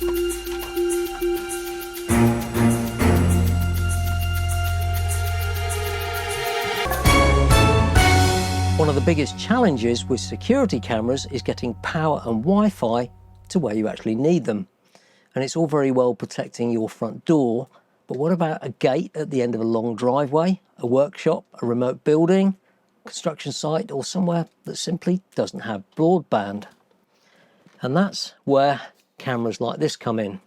One of the biggest challenges with security cameras is getting power and Wi-Fi to where you actually need them. And it's all very well protecting your front door, but what about a gate at the end of a long driveway, a workshop, a remote building, construction site, or somewhere that simply doesn't have broadband? And that's where cameras like this come in.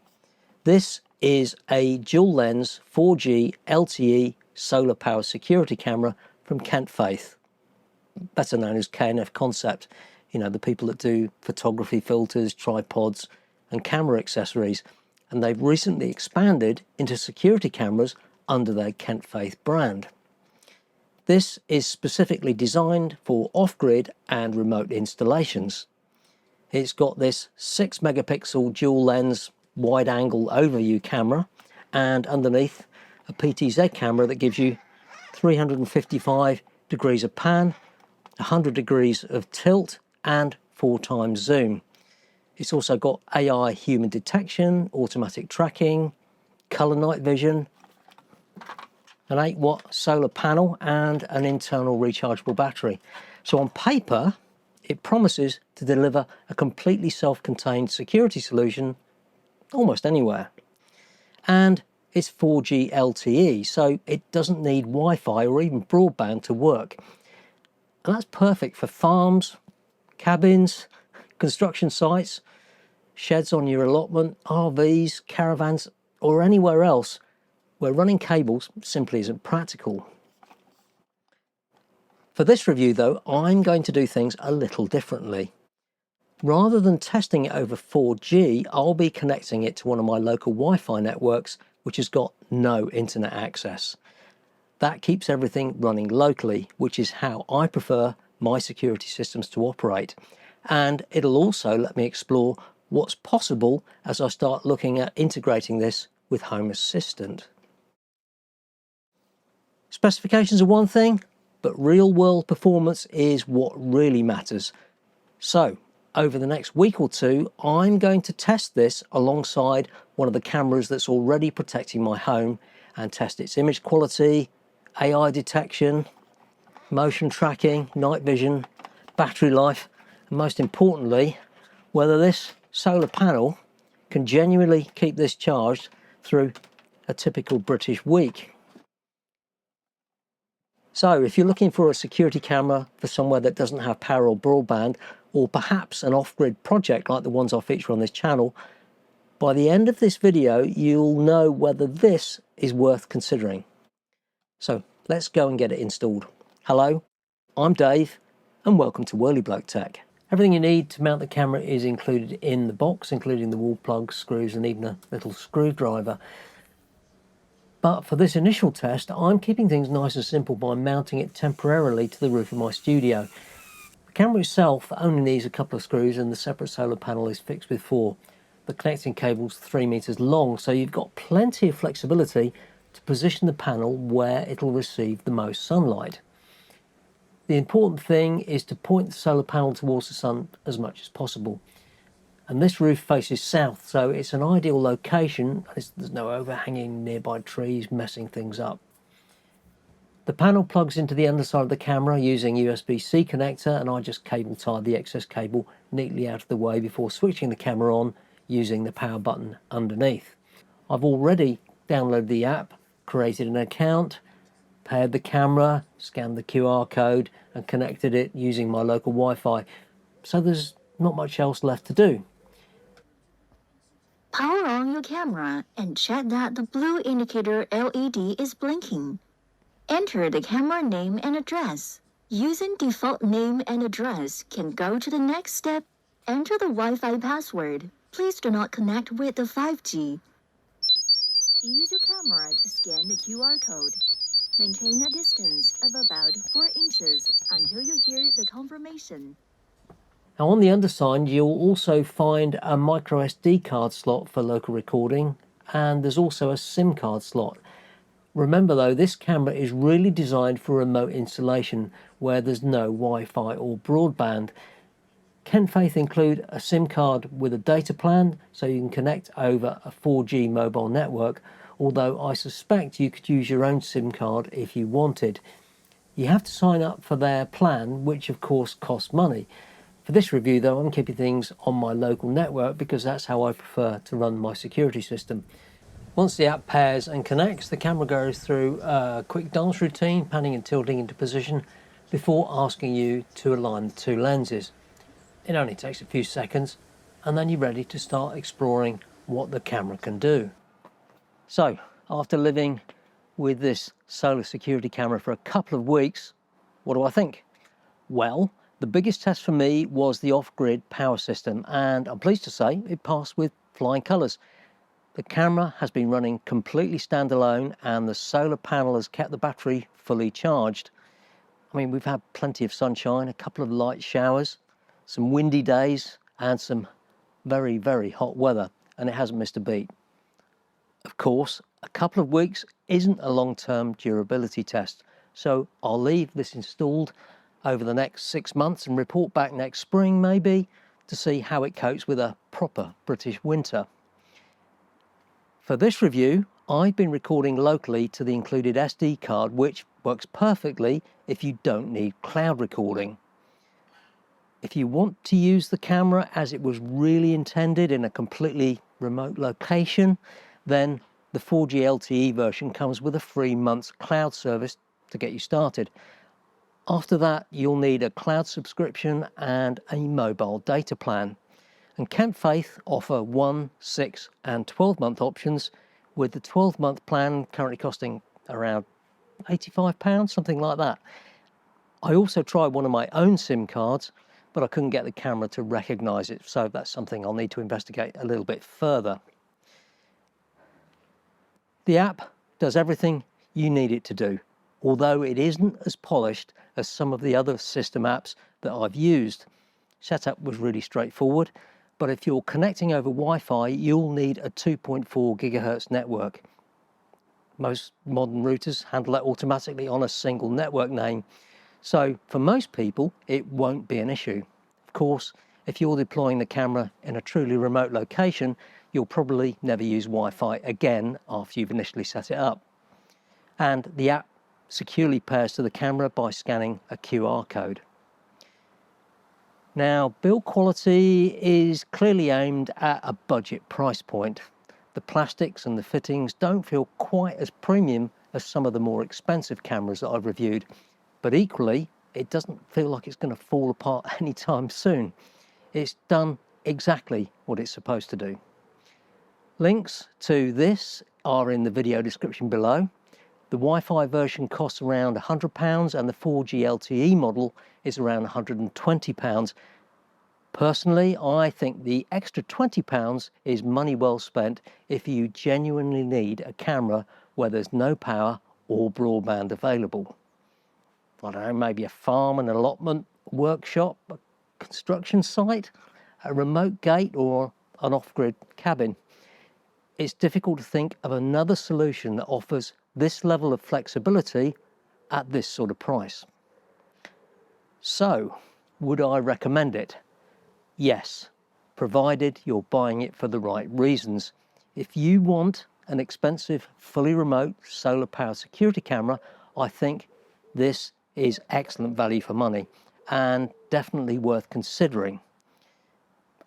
This is a dual lens 4G LTE solar power security camera from Kentfaith, better known as K&F Concept. You know, the people that do photography filters, tripods and camera accessories. And they've recently expanded into security cameras under their Kentfaith brand. This is specifically designed for off-grid and remote installations. It's got this 6 megapixel dual lens wide angle overview camera, and underneath a PTZ camera that gives you 355 degrees of pan, 100 degrees of tilt and 4 times zoom. It's also got AI human detection, automatic tracking, colour night vision, an 8-watt solar panel and an internal rechargeable battery. So on paper, it promises to deliver a completely self-contained security solution almost anywhere. And it's 4G LTE, so it doesn't need Wi-Fi or even broadband to work. And that's perfect for farms, cabins, construction sites, sheds on your allotment, RVs, caravans, or anywhere else where running cables simply isn't practical. For this review though, I'm going to do things a little differently. Rather than testing it over 4G, I'll be connecting it to one of my local Wi-Fi networks, which has got no internet access. That keeps everything running locally, which is how I prefer my security systems to operate. And it'll also let me explore what's possible as I start looking at integrating this with Home Assistant. Specifications are one thing, but real-world performance is what really matters. So, over the next week or two, I'm going to test this alongside one of the cameras that's already protecting my home and test its image quality, AI detection, motion tracking, night vision, battery life, and most importantly, whether this solar panel can genuinely keep this charged through a typical British week. So if you're looking for a security camera for somewhere that doesn't have power or broadband, or perhaps an off-grid project like the ones I feature on this channel, by the end of this video, you'll know whether this is worth considering. So let's go and get it installed. Hello, I'm Dave and welcome to Whirly Bloke Tech. Everything you need to mount the camera is included in the box, including the wall plugs, screws and even a little screwdriver. But for this initial test, I'm keeping things nice and simple by mounting it temporarily to the roof of my studio. The camera itself only needs a couple of screws and the separate solar panel is fixed with 4. The connecting cable's 3 meters long, so you've got plenty of flexibility to position the panel where it'll receive the most sunlight. The important thing is to point the solar panel towards the sun as much as possible. And this roof faces south, so it's an ideal location. There's no overhanging nearby trees messing things up. The panel plugs into the underside of the camera using USB-C connector, and I just cable tied the excess cable neatly out of the way before switching the camera on using the power button underneath. I've already downloaded the app, created an account, paired the camera, scanned the QR code and connected it using my local Wi-Fi. So there's not much else left to do. Power on your camera and check that the blue indicator LED is blinking. Enter the camera name and address. Using default name and address can go to the next step. Enter the Wi-Fi password. Please do not connect with the 5G. Use your camera to scan the QR code. Maintain a distance of about 4 inches until you hear the confirmation. Now on the underside, you'll also find a micro SD card slot for local recording, and there's also a SIM card slot. Remember though, this camera is really designed for remote installation where there's no Wi-Fi or broadband. Kentfaith include a SIM card with a data plan, so you can connect over a 4G mobile network, although I suspect you could use your own SIM card if you wanted. You have to sign up for their plan, which of course costs money. For this review though, I'm keeping things on my local network because that's how I prefer to run my security system. Once the app pairs and connects, the camera goes through a quick dance routine, panning and tilting into position before asking you to align the two lenses. It only takes a few seconds and then you're ready to start exploring what the camera can do. So, after living with this solar security camera for a couple of weeks, what do I think? Well, the biggest test for me was the off-grid power system, and I'm pleased to say it passed with flying colours. The camera has been running completely standalone and the solar panel has kept the battery fully charged. I mean, we've had plenty of sunshine, a couple of light showers, some windy days and some very, very hot weather, and it hasn't missed a beat. Of course, a couple of weeks isn't a long-term durability test, so I'll leave this installed over the next 6 months and report back next spring maybe to see how it copes with a proper British winter. For this review, I've been recording locally to the included SD card, which works perfectly if you don't need cloud recording. If you want to use the camera as it was really intended in a completely remote location, then the 4G LTE version comes with a free month's cloud service to get you started. After that, you'll need a cloud subscription and a mobile data plan. And Kentfaith offer 1, 6 and 12-month options, with the 12-month plan currently costing around £85, something like that. I also tried one of my own SIM cards, but I couldn't get the camera to recognise it, so that's something I'll need to investigate a little bit further. The app does everything you need it to do, although it isn't as polished as some of the other system apps that I've used. Setup was really straightforward, but if you're connecting over Wi-Fi, you'll need a 2.4 GHz network. Most modern routers handle that automatically on a single network name, so for most people it won't be an issue. Of course, if you're deploying the camera in a truly remote location, you'll probably never use Wi-Fi again after you've initially set it up. And the app securely pairs to the camera by scanning a QR code. Now, build quality is clearly aimed at a budget price point. The plastics and the fittings don't feel quite as premium as some of the more expensive cameras that I've reviewed, but equally, it doesn't feel like it's going to fall apart anytime soon. It's done exactly what it's supposed to do. Links to this are in the video description below. The Wi-Fi version costs around £100 and the 4G LTE model is around £120. Personally, I think the extra £20 is money well spent if you genuinely need a camera where there's no power or broadband available. I don't know, maybe a farm, an allotment, workshop, a construction site, a remote gate or an off-grid cabin. It's difficult to think of another solution that offers this level of flexibility at this sort of price. So, would I recommend it? Yes, provided you're buying it for the right reasons. If you want an expensive, fully remote, solar-powered security camera, I think this is excellent value for money and definitely worth considering.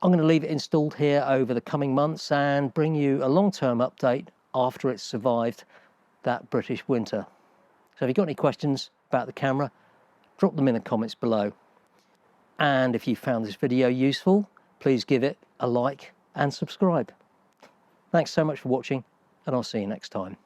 I'm going to leave it installed here over the coming months and bring you a long-term update after it's survived that British winter. So if you've got any questions about the camera, drop them in the comments below. And if you found this video useful, please give it a like and subscribe. Thanks so much for watching, and I'll see you next time.